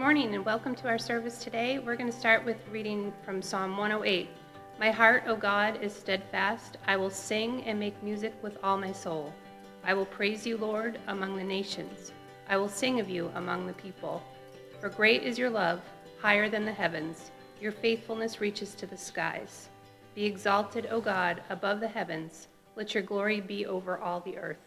morning and welcome to our service today. We're going to start with reading from Psalm 108. My heart, O God, is steadfast. I will sing and make music with all my soul. I will praise you, Lord, among the nations. I will sing of you among the people. For great is your love, higher than the heavens. Your faithfulness reaches to the skies. Be exalted, O God, above the heavens. Let your glory be over all the earth.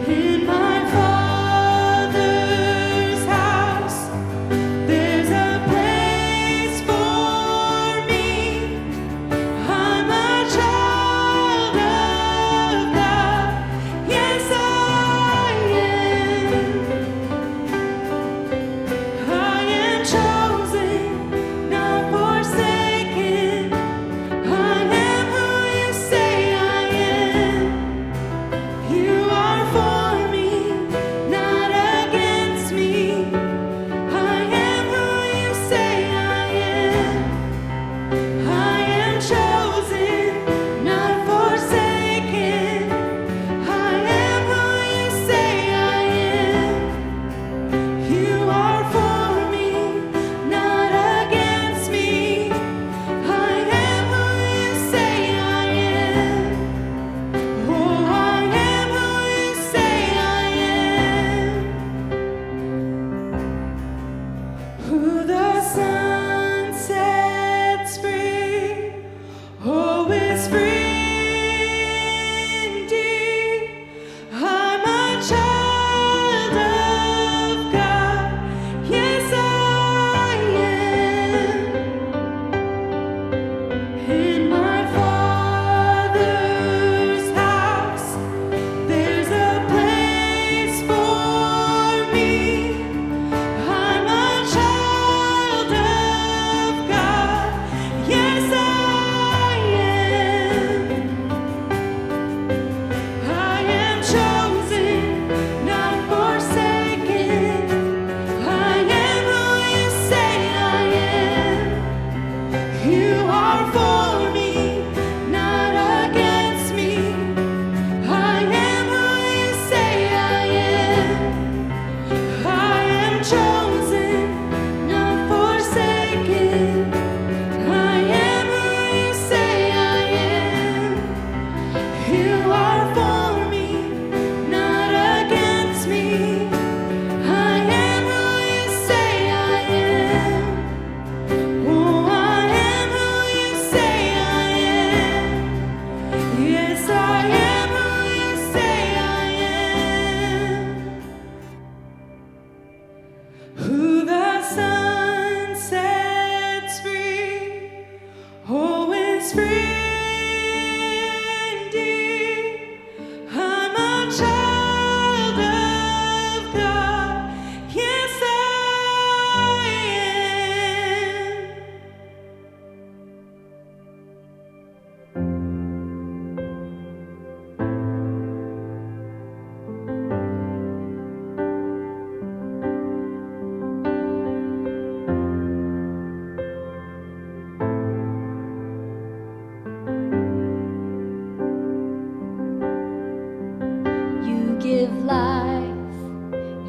In my Father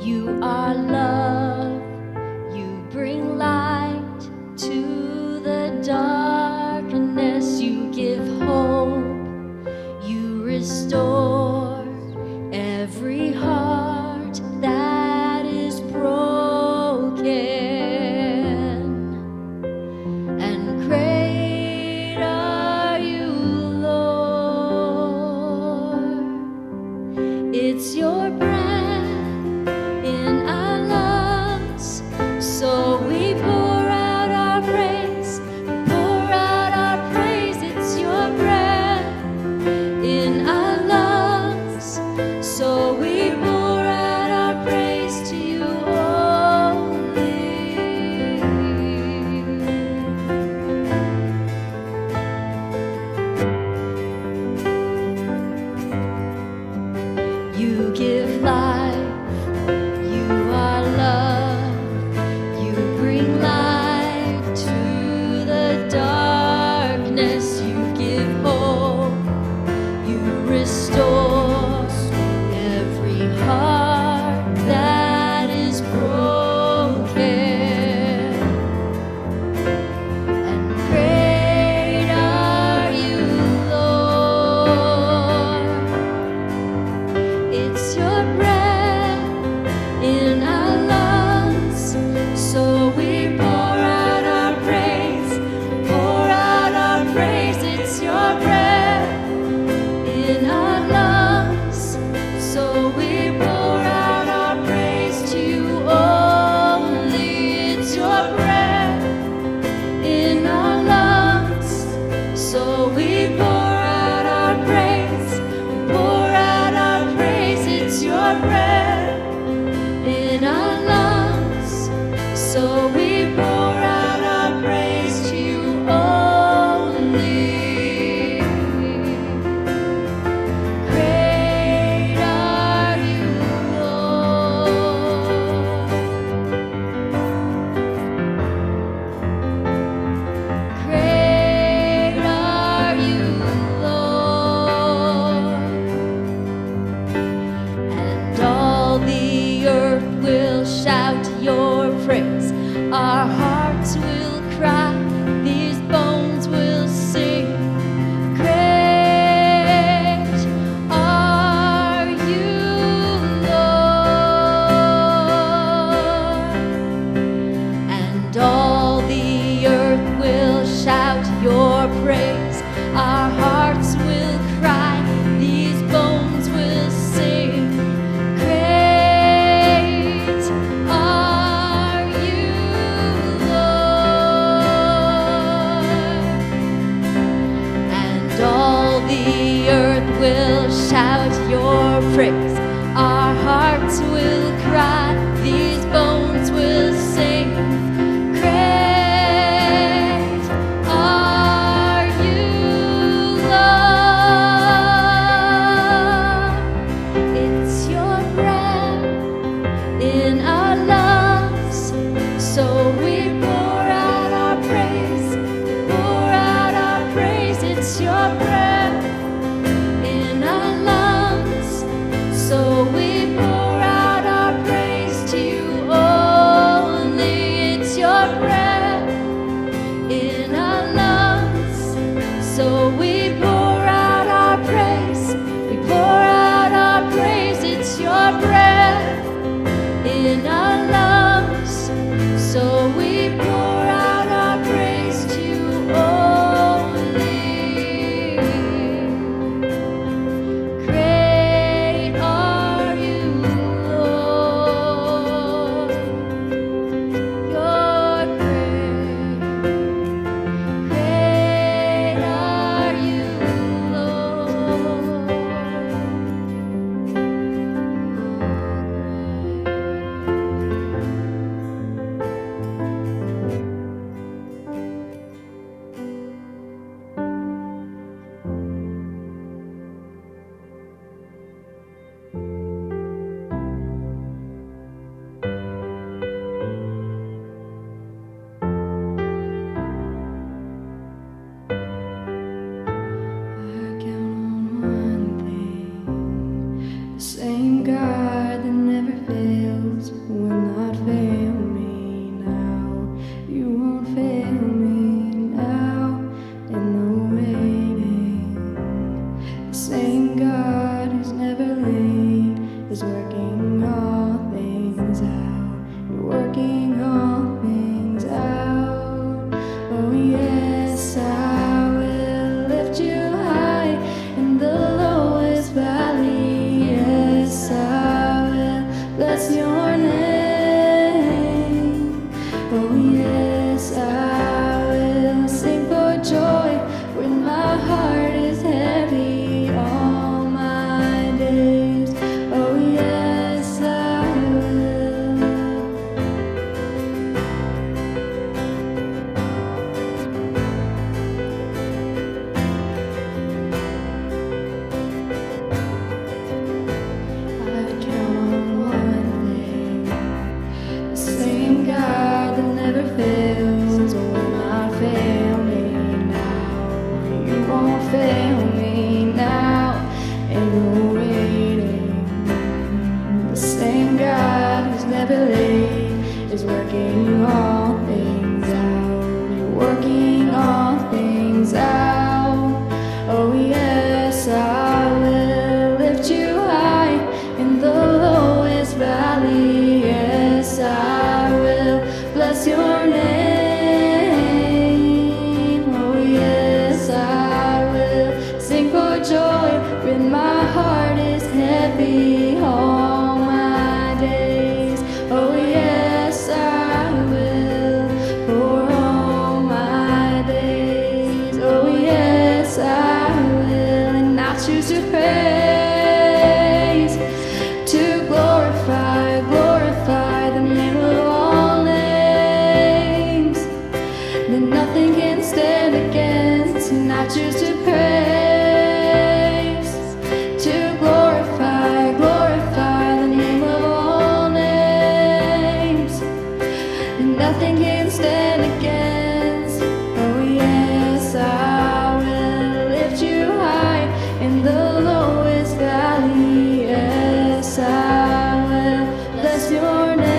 You are love, you bring light to the darkness, you give hope, you restore every heart that is broken. And great are you, Lord. It's your breath in our lungs, so we pour out our praise, pour out our praise. It's your breath in our lungs, so we pour out our praise to you only. You give life, you are love, you bring life to the darkness, you give hope, you restore every heart that is broken. And great are you, Lord. It's your breath in our lungs, so we pour out our praise, pour out our praise. It's your breath in our lungs, so we pour out our praise to you only. It's your breath in our lungs, so we pour out our praise, pour out our praise. It's your breath in our lungs, so we pour out our praise to you only. Great are you, Lord. Great are you, Lord. And all the earth will shout your praise. Our hearts will cry, these bones will sing. Great are you, Lord. And all the earth will shout your praise. Our hearts will cry, these bones will sing. Great are you, Lord. And all the earth will shout your praise. Our hearts will cry, these bones will sing. Great are you, Lord. It's your breath in our lungs, so we pour out our praise, pour out our praise. It's your breath in our lungs, so we pour out our praise to you only. It's your breath in our lungs, so we pour out our praise, we pour out our praise. It's your breath in our lungs. never late, is working all things out. You're working all things out. Oh yes, I will lift you high in the lowest valley. Yes, I will bless your name. Oh yes, I will sing for joy when my heart is heavy all my days. Oh yes, I will for all my days. Oh yes, I will, and I choose to praise, to glorify, glorify the name of all names that nothing can stand against, and I choose to praise, to glorify, glorify the name of all names and nothing can stand against. Oh yes, I will lift you high in the lowest valley. Yes, I will bless your name.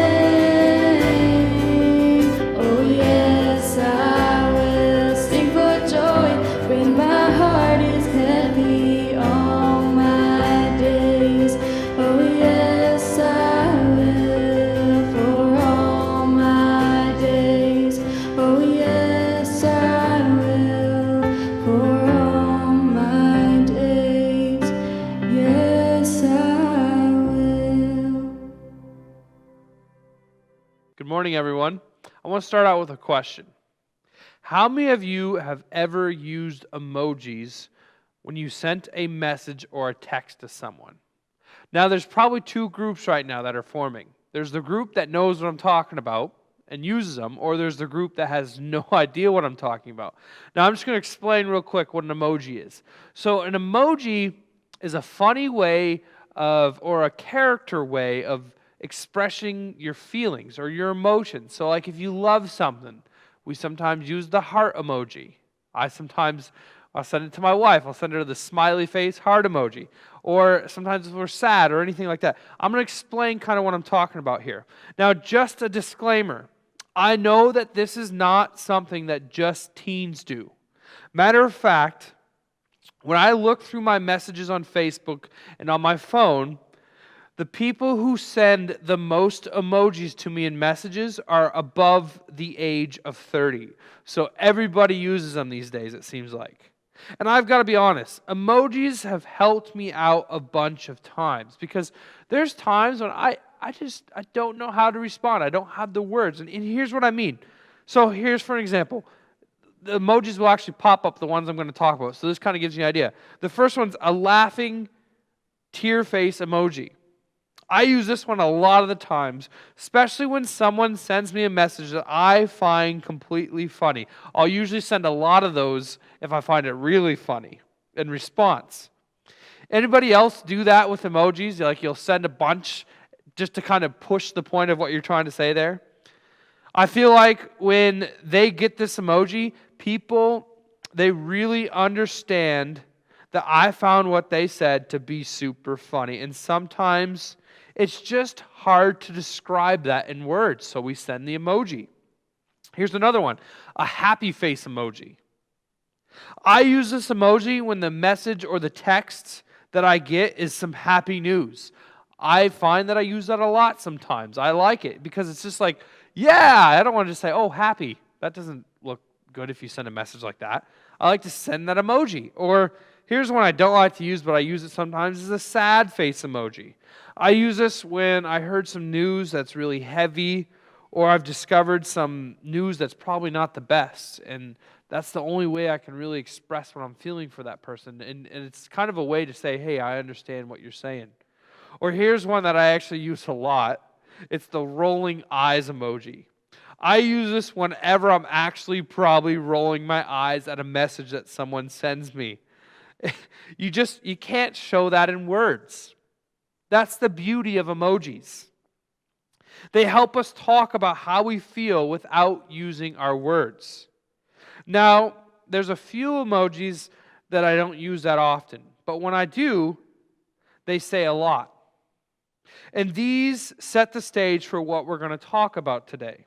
Oh yes, I will sing for joy when my heart is heavy all my days. Oh yes, I will for all my days. Oh yes, I will for all my days. Yes, I will. Good morning, everyone. I want to start out with a question. How many of you have ever used emojis when you sent a message or a text to someone? Now, there's probably two groups right now that are forming. There's the group that knows what I'm talking about and uses them, or there's the group that has no idea what I'm talking about. Now, I'm just going to explain real quick what an emoji is. So an emoji is a funny way of, or a character way of expressing your feelings or your emotions. So like if you love something, we sometimes use the heart emoji. I'll send it to my wife. I'll send her the smiley face heart emoji. Or sometimes if we're sad or anything like that. I'm going to explain kind of what I'm talking about here. Now, just a disclaimer. I know that this is not something that just teens do. Matter of fact, when I look through my messages on Facebook and on my phone, the people who send the most emojis to me in messages are above the age of 30. So everybody uses them these days, it seems like. And I've got to be honest, emojis have helped me out a bunch of times because there's times when I don't know how to respond. I don't have the words. And here's what I mean. So here's for an example. The emojis will actually pop up, the ones I'm going to talk about. So this kind of gives you an idea. The first one's a laughing tear face emoji. I use this one a lot of the times, especially when someone sends me a message that I find completely funny. I'll usually send a lot of those if I find it really funny in response. Anybody else do that with emojis? Like you'll send a bunch just to kind of push the point of what you're trying to say there? I feel like when they get this emoji, people, they really understand that I found what they said to be super funny. And sometimes it's just hard to describe that in words, so we send the emoji. Here's another one, a happy face emoji. I use this emoji when the message or the text that I get is some happy news. I find that I use that a lot sometimes. I like it because it's just like, yeah, I don't want to just say, oh, happy. That doesn't look good if you send a message like that. I like to send that emoji. Or here's one I don't like to use, but I use it sometimes, is a sad face emoji. I use this when I heard some news that's really heavy, or I've discovered some news that's probably not the best, and that's the only way I can really express what I'm feeling for that person. And it's kind of a way to say, hey, I understand what you're saying. Or here's one that I actually use a lot. It's the rolling eyes emoji. I use this whenever I'm actually probably rolling my eyes at a message that someone sends me. You can't show that in words. That's the beauty of emojis. They help us talk about how we feel without using our words. Now, there's a few emojis that I don't use that often, but when I do, they say a lot. And these set the stage for what we're going to talk about today.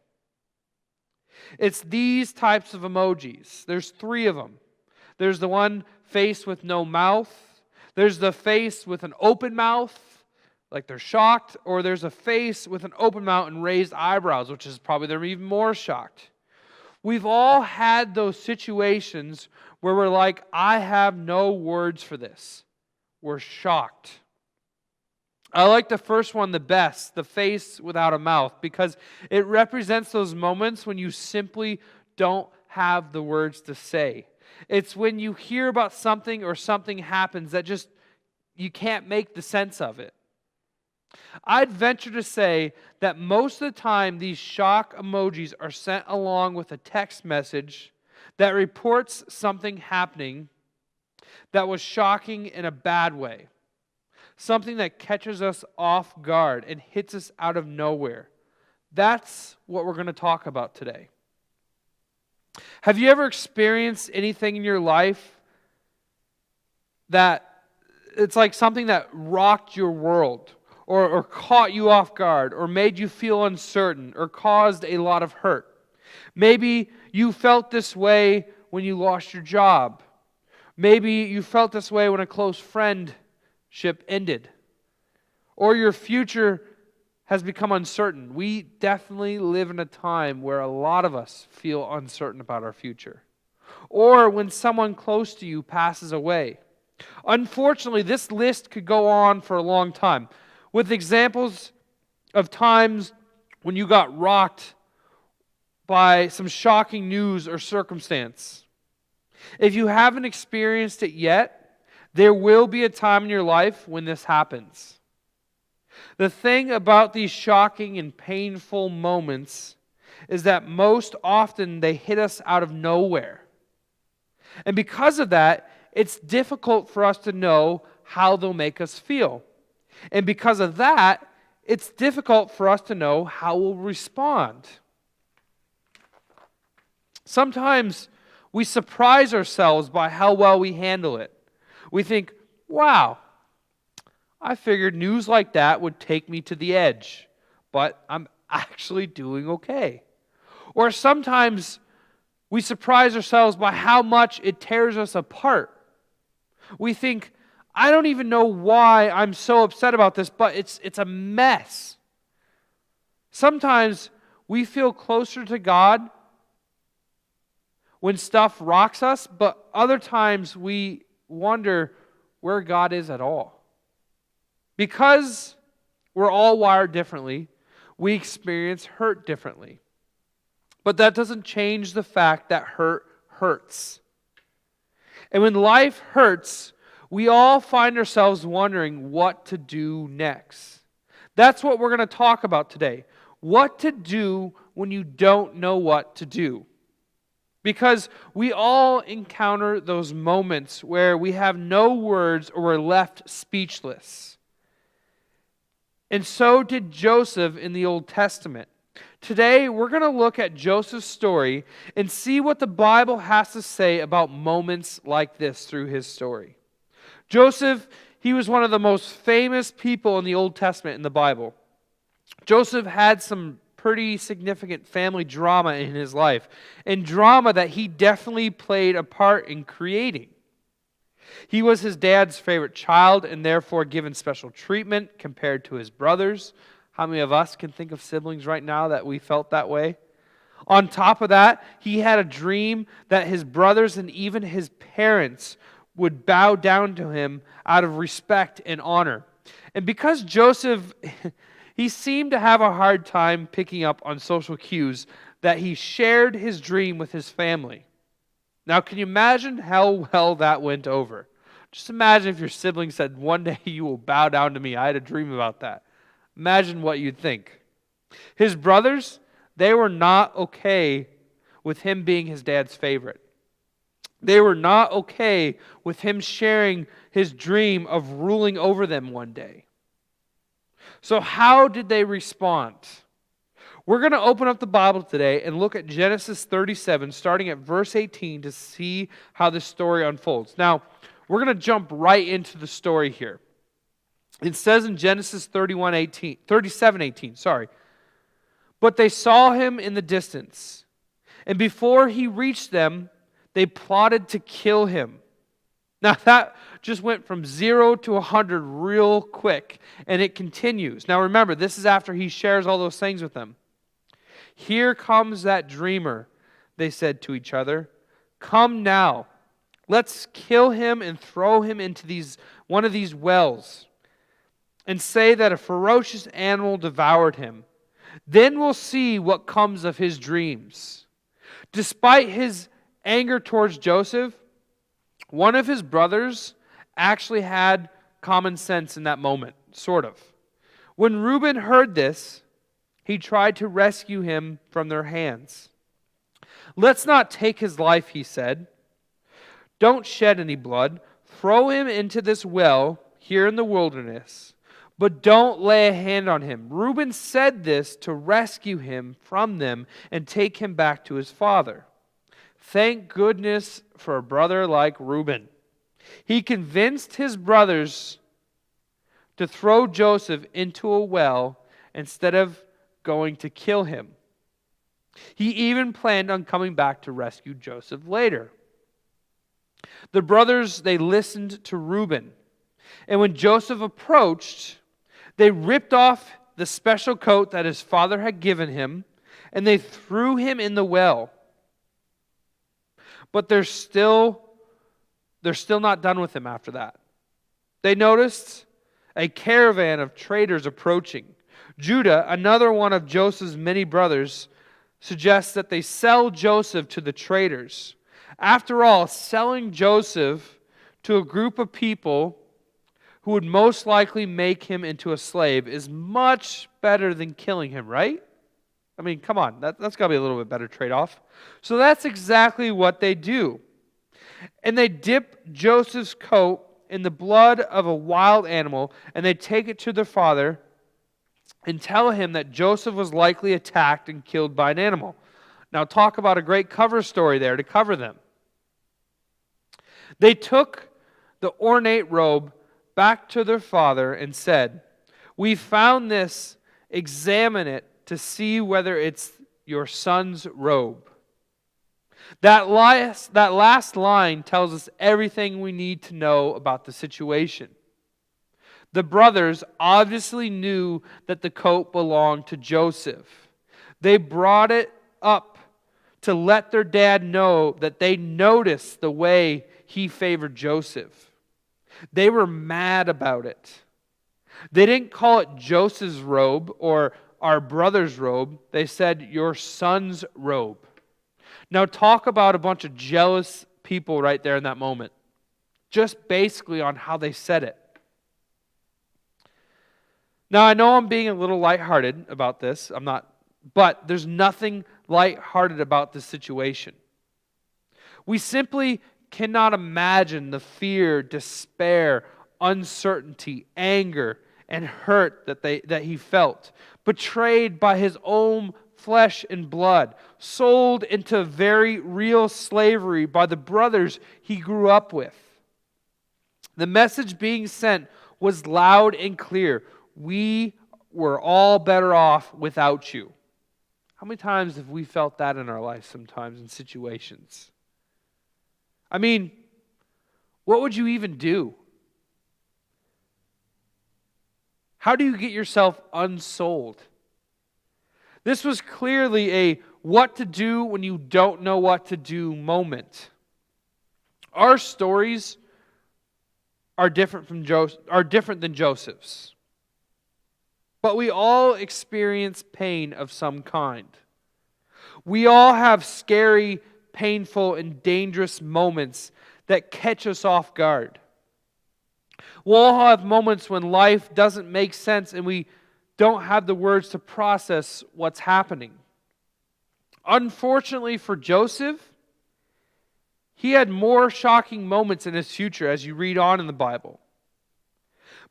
It's these types of emojis. There's 3 of them. There's the one face with no mouth. There's the face with an open mouth, like they're shocked. Or there's a face with an open mouth and raised eyebrows, which is probably they're even more shocked. We've all had those situations where we're like, I have no words for this. We're shocked. I like the first one the best, the face without a mouth, because it represents those moments when you simply don't have the words to say. It's when you hear about something or something happens that just, you can't make the sense of it. I'd venture to say that most of the time these shock emojis are sent along with a text message that reports something happening that was shocking in a bad way. Something that catches us off guard and hits us out of nowhere. That's what we're going to talk about today. Have you ever experienced anything in your life that it's like something that rocked your world or caught you off guard or made you feel uncertain or caused a lot of hurt? Maybe you felt this way when you lost your job. Maybe you felt this way when a close friendship ended. Or your future has become uncertain. We definitely live in a time where a lot of us feel uncertain about our future. Or when someone close to you passes away. Unfortunately, this list could go on for a long time, with examples of times when you got rocked by some shocking news or circumstance. If you haven't experienced it yet, there will be a time in your life when this happens. The thing about these shocking and painful moments is that most often they hit us out of nowhere. And because of that, it's difficult for us to know how they'll make us feel. And because of that, it's difficult for us to know how we'll respond. Sometimes we surprise ourselves by how well we handle it. We think, wow, I figured news like that would take me to the edge, but I'm actually doing okay. Or sometimes we surprise ourselves by how much it tears us apart. We think, I don't even know why I'm so upset about this, but it's a mess. Sometimes we feel closer to God when stuff rocks us, but other times we wonder where God is at all. Because we're all wired differently, we experience hurt differently. But that doesn't change the fact that hurt hurts. And when life hurts, we all find ourselves wondering what to do next. That's what we're going to talk about today. What to do when you don't know what to do. Because we all encounter those moments where we have no words or we're left speechless. And so did Joseph in the Old Testament. Today, we're going to look at Joseph's story and see what the Bible has to say about moments like this through his story. Joseph, he was one of the most famous people in the Old Testament in the Bible. Joseph had some pretty significant family drama in his life, and drama that he definitely played a part in creating. He was his dad's favorite child and therefore given special treatment compared to his brothers. How many of us can think of siblings right now that we felt that way? On top of that, he had a dream that his brothers and even his parents would bow down to him out of respect and honor. And because Joseph, he seemed to have a hard time picking up on social cues, that he shared his dream with his family. Now, can you imagine how well that went over? Just imagine if your sibling said, one day you will bow down to me. I had a dream about that. Imagine what you'd think. His brothers, they were not okay with him being his dad's favorite. They were not okay with him sharing his dream of ruling over them one day. So how did they respond? We're going to open up the Bible today and look at Genesis 37, starting at verse 18, to see how this story unfolds. Now, we're going to jump right into the story here. It says in Genesis 37:18, sorry. But they saw him in the distance, and before he reached them, they plotted to kill him. Now that just went from 0 to 100 real quick, and it continues. Now remember, this is after he shares all those things with them. Here comes that dreamer, they said to each other. Come now, let's kill him and throw him into one of these wells, and say that a ferocious animal devoured him. Then we'll see what comes of his dreams. Despite his anger towards Joseph, one of his brothers actually had common sense in that moment, sort of. When Reuben heard this, he tried to rescue him from their hands. Let's not take his life, he said. Don't shed any blood. Throw him into this well here in the wilderness, but don't lay a hand on him. Reuben said this to rescue him from them and take him back to his father. Thank goodness for a brother like Reuben. He convinced his brothers to throw Joseph into a well instead of going to kill him. He even planned on coming back to rescue Joseph later. The brothers, they listened to Reuben. And when Joseph approached, they ripped off the special coat that his father had given him, and they threw him in the well. But they're still not done with him after that. They noticed a caravan of traders approaching. Judah, another one of Joseph's many brothers, suggests that they sell Joseph to the traders. After all, selling Joseph to a group of people who would most likely make him into a slave is much better than killing him, right? I mean, come on, that's got to be a little bit better trade-off. So that's exactly what they do. And they dip Joseph's coat in the blood of a wild animal, and they take it to their father and tell him that Joseph was likely attacked and killed by an animal. Now talk about a great cover story there to cover them. They took the ornate robe back to their father and said, "We found this, examine it to see whether it's your son's robe." That last line tells us everything we need to know about the situation. The brothers obviously knew that the coat belonged to Joseph. They brought it up to let their dad know that they noticed the way he favored Joseph. They were mad about it. They didn't call it Joseph's robe or our brother's robe. They said, your son's robe. Now talk about a bunch of jealous people right there in that moment. Just basically on how they said it. Now I know I'm being a little lighthearted about this. I'm not, but there's nothing lighthearted about this situation. We simply cannot imagine the fear, despair, uncertainty, anger, and hurt that he felt. Betrayed by his own flesh and blood. Sold into very real slavery by the brothers he grew up with. The message being sent was loud and clear. We were all better off without you. How many times have we felt that in our life sometimes in situations? I mean, what would you even do? How do you get yourself unsold? This was clearly a what to do when you don't know what to do moment. Our stories are different than Joseph's. But we all experience pain of some kind. We all have scary, painful, and dangerous moments that catch us off guard. We'll all have moments when life doesn't make sense and we don't have the words to process what's happening. Unfortunately for Joseph, he had more shocking moments in his future as you read on in the Bible.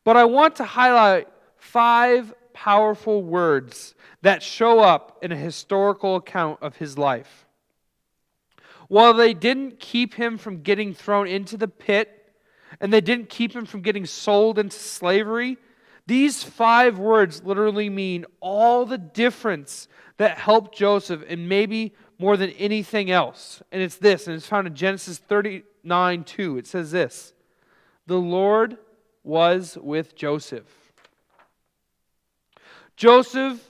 But I want to highlight 5 powerful words that show up in a historical account of his life. While they didn't keep him from getting thrown into the pit, and they didn't keep him from getting sold into slavery, These 5 words literally mean all the difference that helped Joseph, and maybe more than anything else. And it's this, and it's found in Genesis 39:2. It says this: the Lord was with Joseph. Joseph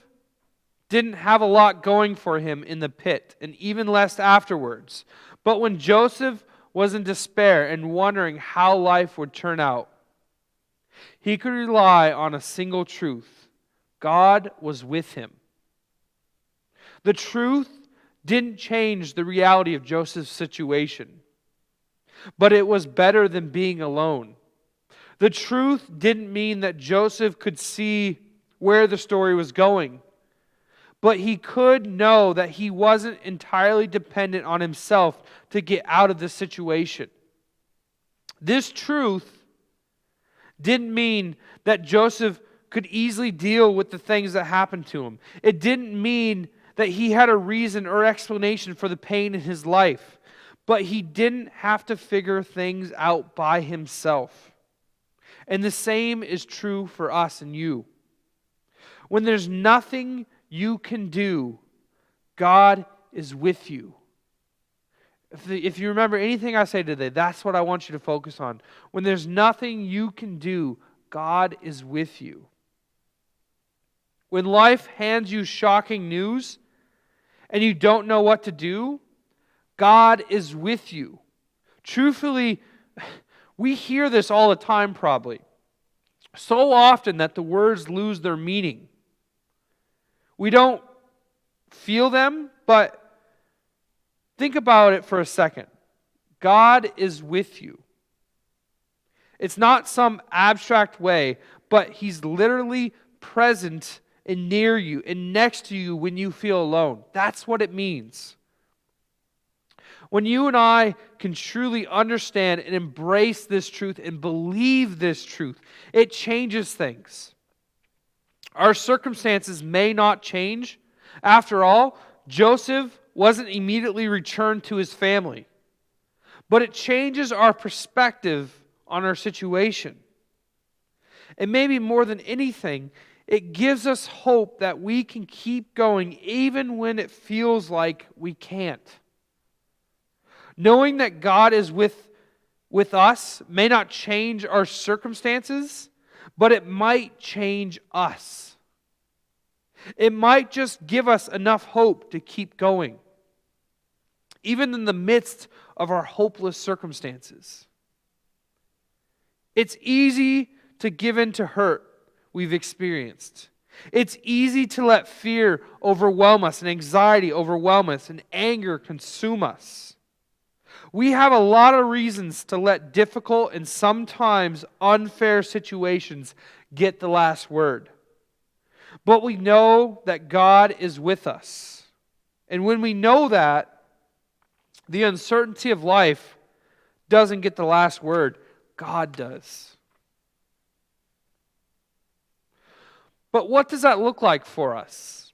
didn't have a lot going for him in the pit, and even less afterwards. But when Joseph was in despair and wondering how life would turn out, he could rely on a single truth: God was with him. The truth didn't change the reality of Joseph's situation, but it was better than being alone. The truth didn't mean that Joseph could see where the story was going, but he could know that he wasn't entirely dependent on himself to get out of this situation. This truth didn't mean that Joseph could easily deal with the things that happened to him. It didn't mean that he had a reason or explanation for the pain in his life, but he didn't have to figure things out by himself. And the same is true for us and you. When there's nothing you can do, God is with you. If you remember anything I say today, that's what I want you to focus on. When there's nothing you can do, God is with you. When life hands you shocking news and you don't know what to do, God is with you. Truthfully, we hear this all the time probably. So often that the words lose their meaning. We don't feel them, but think about it for a second. God is with you. It's not some abstract way, but He's literally present and near you and next to you when you feel alone. That's what it means. When you and I can truly understand and embrace this truth and believe this truth, it changes things. Our circumstances may not change. After all, Joseph wasn't immediately returned to his family. But it changes our perspective on our situation. And maybe more than anything, it gives us hope that we can keep going even when it feels like we can't. Knowing that God is with us may not change our circumstances, but it might change us. It might just give us enough hope to keep going, even in the midst of our hopeless circumstances. It's easy to give in to hurt we've experienced. It's easy to let fear overwhelm us and anxiety overwhelm us and anger consume us. We have a lot of reasons to let difficult and sometimes unfair situations get the last word. But we know that God is with us. And when we know that, the uncertainty of life doesn't get the last word. God does. But what does that look like for us?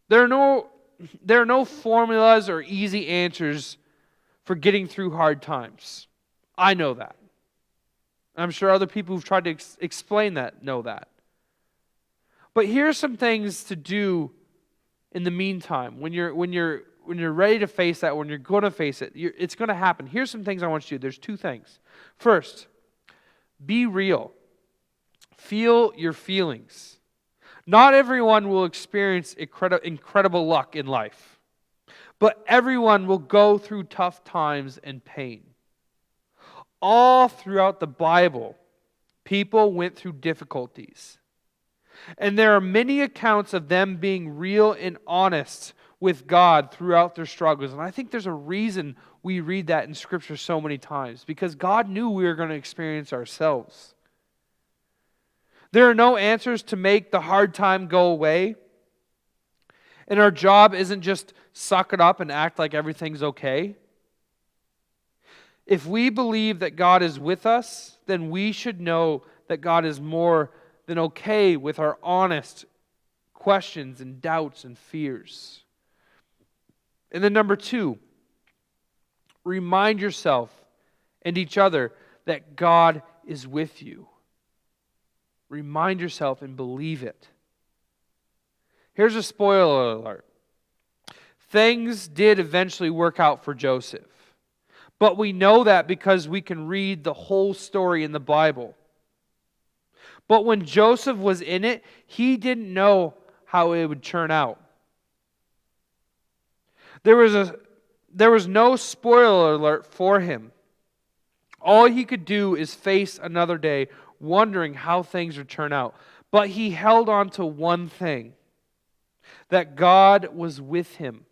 There are no formulas or easy answers for getting through hard times. I know that. I'm sure other people who've tried to explain that know that. But here's some things to do in the meantime. When you're ready to face that, when you're going to face it, it's going to happen. Here's some things I want you to do. There's 2 things. First, be real. Feel your feelings. Not everyone will experience incredible luck in life, but everyone will go through tough times and pain. All throughout the Bible, people went through difficulties. And there are many accounts of them being real and honest with God throughout their struggles. And I think there's a reason we read that in Scripture so many times, because God knew we were going to experience ourselves. There are no answers to make the hard time go away. And our job isn't just suck it up and act like everything's okay. If we believe that God is with us, then we should know that God is more than okay with our honest questions and doubts and fears. And then number 2, remind yourself and each other that God is with you. Remind yourself and believe it. Here's a spoiler alert. Things did eventually work out for Joseph. But we know that because we can read the whole story in the Bible. But when Joseph was in it, he didn't know how it would turn out. There was no spoiler alert for him. All he could do is face another day, wondering how things would turn out. But he held on to one thing, that God was with him.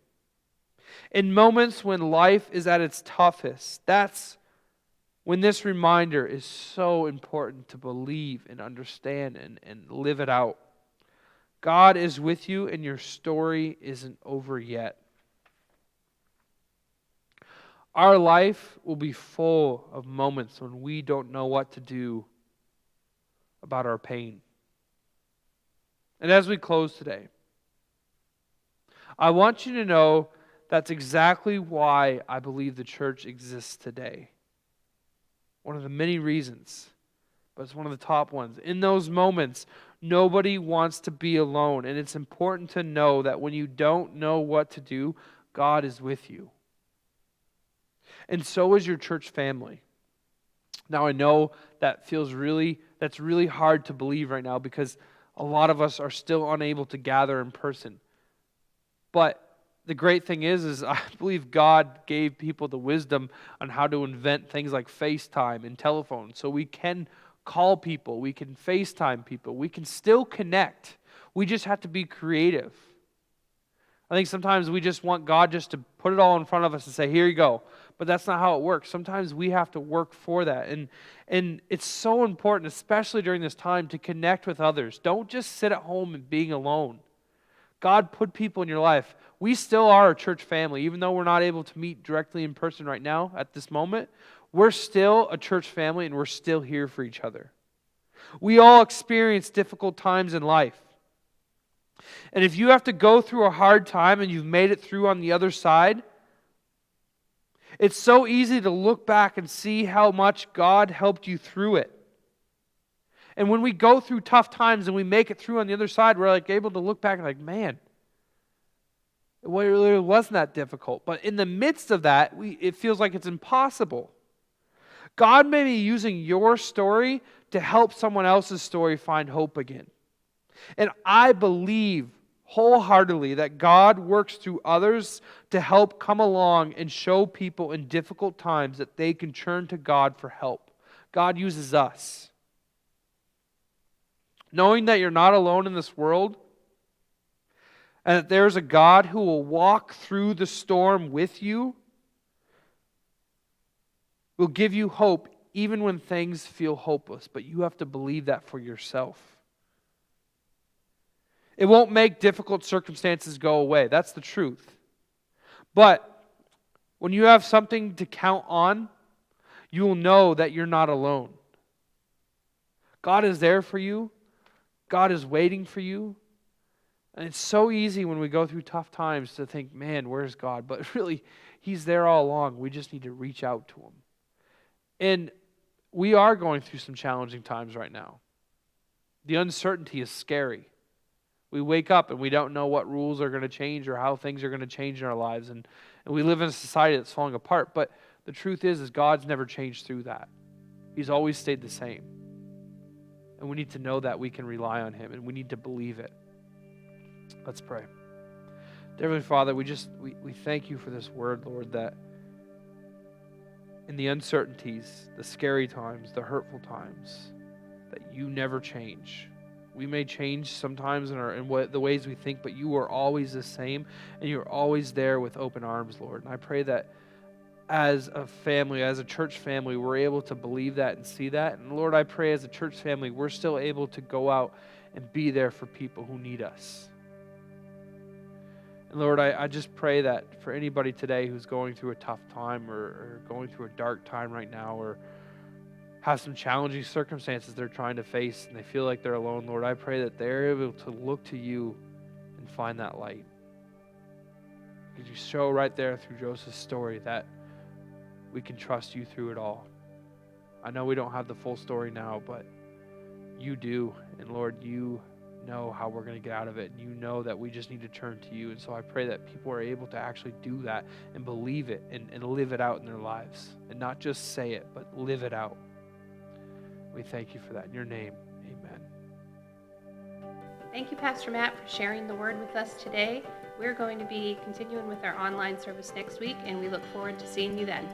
In moments when life is at its toughest, that's when this reminder is so important to believe and understand and live it out. God is with you and your story isn't over yet. Our life will be full of moments when we don't know what to do about our pain. And as we close today, I want you to know that's exactly why I believe the church exists today. One of the many reasons, but it's one of the top ones. In those moments, nobody wants to be alone, and it's important to know that when you don't know what to do, God is with you. And so is your church family. Now I know that's really hard to believe right now because a lot of us are still unable to gather in person. But the great thing is I believe God gave people the wisdom on how to invent things like FaceTime and telephone. So we can call people, we can FaceTime people, we can still connect. We just have to be creative. I think sometimes we just want God just to put it all in front of us and say, here you go. But that's not how it works. Sometimes we have to work for that. And it's so important, especially during this time, to connect with others. Don't just sit at home and being alone. God put people in your life. We still are a church family. Even though we're not able to meet directly in person right now at this moment, we're still a church family and we're still here for each other. We all experience difficult times in life. And if you have to go through a hard time and you've made it through on the other side, it's so easy to look back and see how much God helped you through it. And when we go through tough times and we make it through on the other side, we're able to look back and man, it really wasn't that difficult. But in the midst of that, it feels like it's impossible. God may be using your story to help someone else's story find hope again. And I believe wholeheartedly that God works through others to help come along and show people in difficult times that they can turn to God for help. God uses us. Knowing that you're not alone in this world, and that there's a God who will walk through the storm with you, will give you hope even when things feel hopeless. But you have to believe that for yourself. It won't make difficult circumstances go away. That's the truth. But when you have something to count on, you will know that you're not alone. God is there for you. God is waiting for you. And it's so easy when we go through tough times to think, man, where's God? But really, He's there all along. We just need to reach out to Him. And we are going through some challenging times right now. The uncertainty is scary. We wake up and we don't know what rules are going to change or how things are going to change in our lives. And we live in a society that's falling apart. But the truth is God's never changed through that. He's always stayed the same. And we need to know that we can rely on Him and we need to believe it. Let's pray. Dear Heavenly Father, we thank You for this word, Lord, that in the uncertainties, the scary times, the hurtful times, that You never change. We may change sometimes in the ways we think, but You are always the same, and You're always there with open arms, Lord. And I pray that as a family, as a church family, we're able to believe that and see that. And Lord, I pray as a church family, we're still able to go out and be there for people who need us. And Lord, I just pray that for anybody today who's going through a tough time or going through a dark time right now or have some challenging circumstances they're trying to face and they feel like they're alone, Lord, I pray that they're able to look to You and find that light. Because You show right there through Joseph's story that we can trust You through it all. I know we don't have the full story now, but you do. And Lord, you know how we're going to get out of it. And you know that we just need to turn to you. And so I pray that people are able to actually do that and believe it and live it out in their lives. And not just say it, but live it out. We thank you for that. In your name, amen. Thank you, Pastor Matt, for sharing the word with us today. We're going to be continuing with our online service next week, and we look forward to seeing you then.